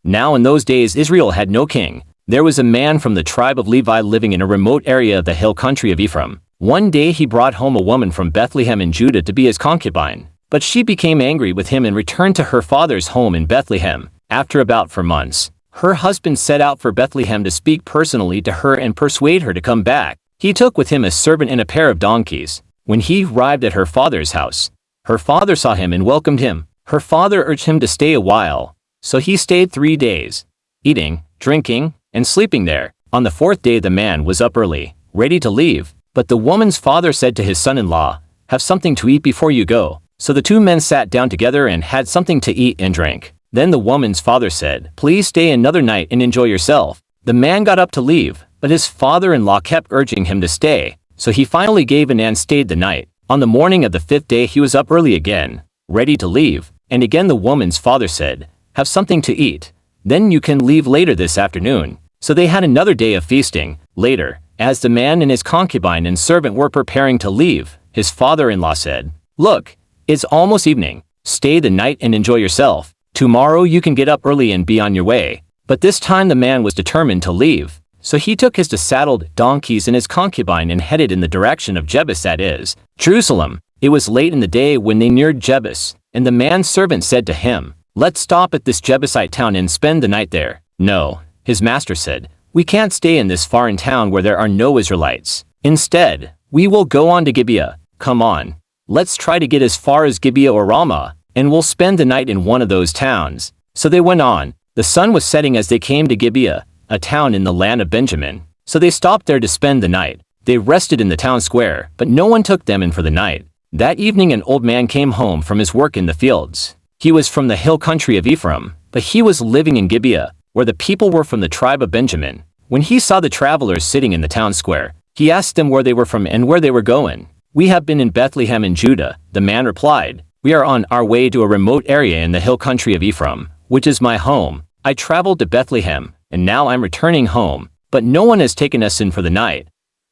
Now in those days Israel had no king. There was a man from the tribe of Levi living in a remote area of the hill country of Ephraim. One day he brought home a woman from Bethlehem in Judah to be his concubine. But she became angry with him and returned to her father's home in Bethlehem. After about 4 months, her husband set out for Bethlehem to speak personally to her and persuade her to come back. He took with him a servant and a pair of donkeys. When he arrived at her father's house, her father saw him and welcomed him. Her father urged him to stay a while, so he stayed 3 days, eating, drinking, and sleeping there. On the 4th day the man was up early, ready to leave, but the woman's father said to his son-in-law, "Have something to eat before you go." So the 2 men sat down together and had something to eat and drink. Then the woman's father said, "Please stay another night and enjoy yourself." The man got up to leave, but his father-in-law kept urging him to stay, so he finally gave in and stayed the night. On the morning of the 5th day he was up early again, ready to leave, and again the woman's father said, "Have something to eat. Then you can leave later this afternoon." So they had another day of feasting. Later, as the man and his concubine and servant were preparing to leave, his father-in-law said, "Look, it's almost evening. Stay the night and enjoy yourself. Tomorrow you can get up early and be on your way." But this time the man was determined to leave. So he took his saddled donkeys and his concubine and headed in the direction of Jebus, that is, Jerusalem. It was late in the day when they neared Jebus, and the man's servant said to him, "Let's stop at this Jebusite town and spend the night there." "No," his master said, "we can't stay in this foreign town where there are no Israelites. Instead, we will go on to Gibeah. Come on. Let's try to get as far as Gibeah or Ramah, and we'll spend the night in one of those towns." So they went on. The sun was setting as they came to Gibeah, a town in the land of Benjamin. So they stopped there to spend the night. They rested in the town square, but no one took them in for the night. That evening an old man came home from his work in the fields. He was from the hill country of Ephraim, but he was living in Gibeah, where the people were from the tribe of Benjamin. When he saw the travelers sitting in the town square, he asked them where they were from and where they were going. "We have been in Bethlehem in Judah," the man replied. "We are on our way to a remote area in the hill country of Ephraim, which is my home. I traveled to Bethlehem, and now I'm returning home, but no one has taken us in for the night.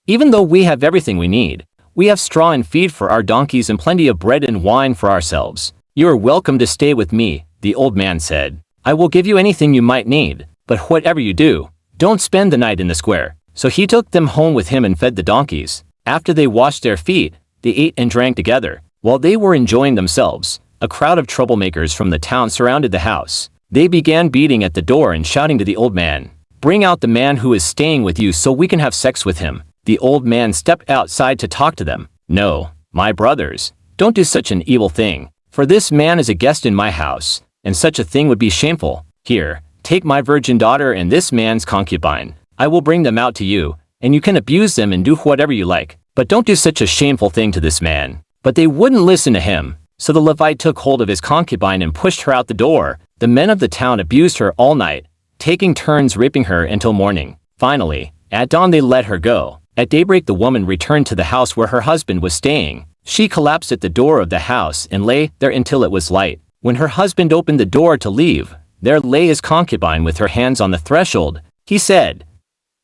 Even though we have everything we need, we have straw and feed for our donkeys and plenty of bread and wine for ourselves. You are welcome to stay with me," the old man said. "I will give you anything you might need, but whatever you do, don't spend the night in the square." So he took them home with him and fed the donkeys. After they washed their feet, they ate and drank together. While they were enjoying themselves, a crowd of troublemakers from the town surrounded the house. They began beating at the door and shouting to the old man, "Bring out the man who is staying with you so we can have sex with him." The old man stepped outside to talk to them. "No, my brothers, don't do such an evil thing, for this man is a guest in my house, and such a thing would be shameful. Here, take my virgin daughter and this man's concubine. I will bring them out to you, and you can abuse them and do whatever you like, but don't do such a shameful thing to this man." But they wouldn't listen to him. So the Levite took hold of his concubine and pushed her out the door. The men of the town abused her all night, taking turns raping her until morning. Finally, at dawn they let her go. At daybreak the woman returned to the house where her husband was staying. She collapsed at the door of the house and lay there until it was light. When her husband opened the door to leave, there lay his concubine with her hands on the threshold. He said,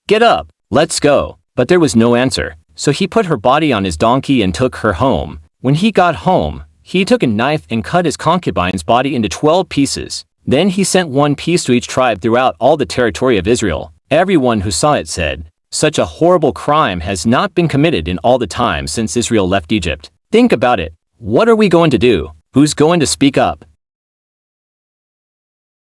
"Get up, let's go." But there was no answer. So he put her body on his donkey and took her home. When he got home, he took a knife and cut his concubine's body into 12 pieces. Then he sent one piece to each tribe throughout all the territory of Israel. Everyone who saw it said, "Such a horrible crime has not been committed in all the time since Israel left Egypt." Think about it. What are we going to do? Who's going to speak up?